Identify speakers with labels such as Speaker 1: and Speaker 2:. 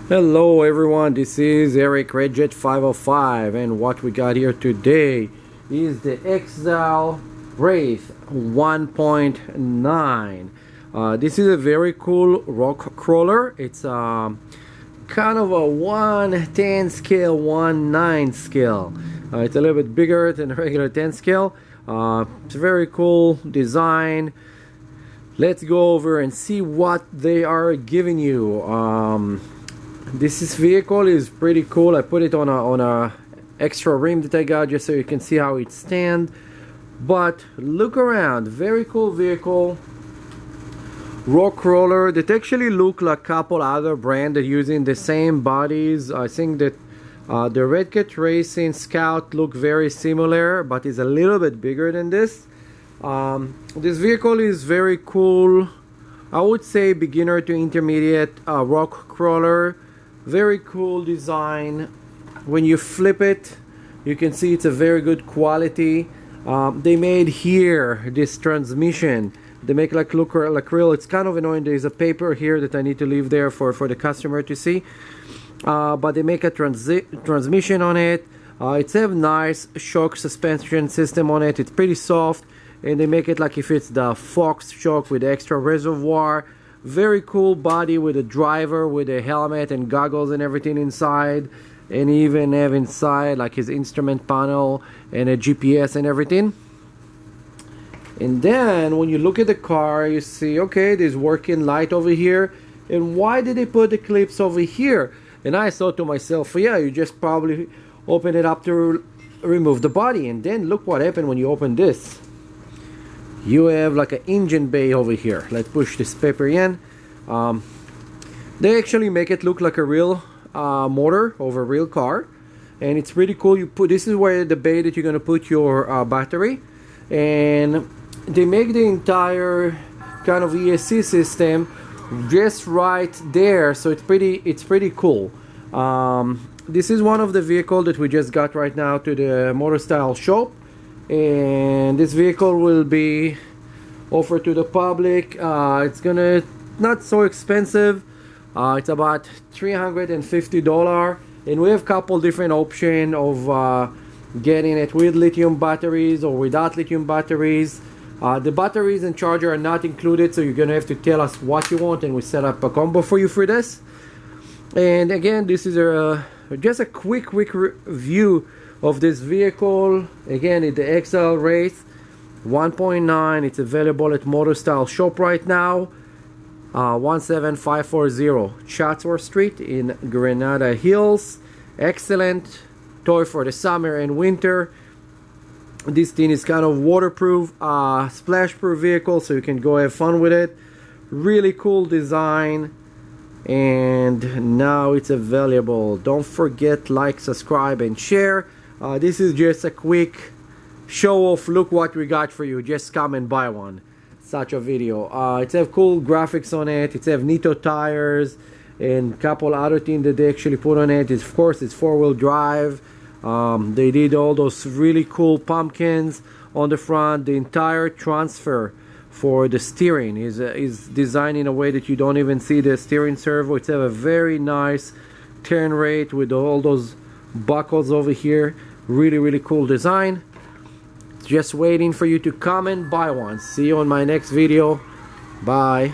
Speaker 1: Hello everyone, this is Eric Redjet 505, and what we got here today is the Axial Wraith 1.9. This is a very cool rock crawler. It's kind of a 1/10 scale, 1/9 scale. It's a little bit bigger than a regular 10 scale. It's a very cool design. Let's go over and see what they are giving you. This vehicle is pretty cool. I put it on a extra rim that I got just so you can see how it stands. But look around, very cool vehicle. Rock crawler that actually look like a couple other brands that using the same bodies. I think that the Red Cat Racing Scout look very similar, but is a little bit bigger than this. This vehicle is very cool. I would say beginner to intermediate rock crawler. Very cool design. When you flip it, you can see it's a very good quality. They made here this transmission. They make look like real. It's kind of annoying. There's a paper here that I need to leave there for the customer to see. But they make a transmission on it. It's a nice shock suspension system on it. It's pretty soft, and they make it like if it's the Fox shock with extra reservoir. Very cool body with a driver with a helmet and goggles and everything inside, and even have inside like his instrument panel and a GPS and everything. And then when you look at the car, you see, okay, there's working light over here. And why did they put the clips over here? And I thought to myself, yeah, you just probably open it up to remove the body. And then look what happened when you open this. You have like an engine bay over here. Let's push this paper in. They actually make it look like a real motor of a real car, and it's pretty cool. This is where the bay that you're gonna put your battery, and they make the entire kind of ESC system just right there. So it's pretty cool. This is one of the vehicles that we just got right now to the motostyles shop. And this vehicle will be offered to the public. It's gonna not so expensive. It's about $350, and we have a couple different options of getting it with lithium batteries or without lithium batteries. The batteries and charger are not included, so you're gonna have to tell us what you want, and we set up a combo for you for this. And again, this is just a quick review of this vehicle. Again, it's the Axial Wraith 1.9. It's available at motostyles shop right now, 17540 CHATSWORTH Street in Granada Hills. Excellent toy for the summer and winter. This thing is kind of waterproof, splash proof vehicle, so you can go have fun with it. Really cool design, and now it's available. Don't forget, like, subscribe, and share. This is just a quick show off. Look what we got for you. Just come and buy one. Such a video. It's have cool graphics on it. It's have Nito tires and couple other things that they actually put on it. Of course, it's 4-wheel drive. They did all those really cool pumpkins on the front. The entire transfer for the steering is designed in a way that you don't even see the steering servo. It's have a very nice turn rate with all those buckles over here. Really cool design. Just waiting for you to come and buy one. See you on my next video. Bye.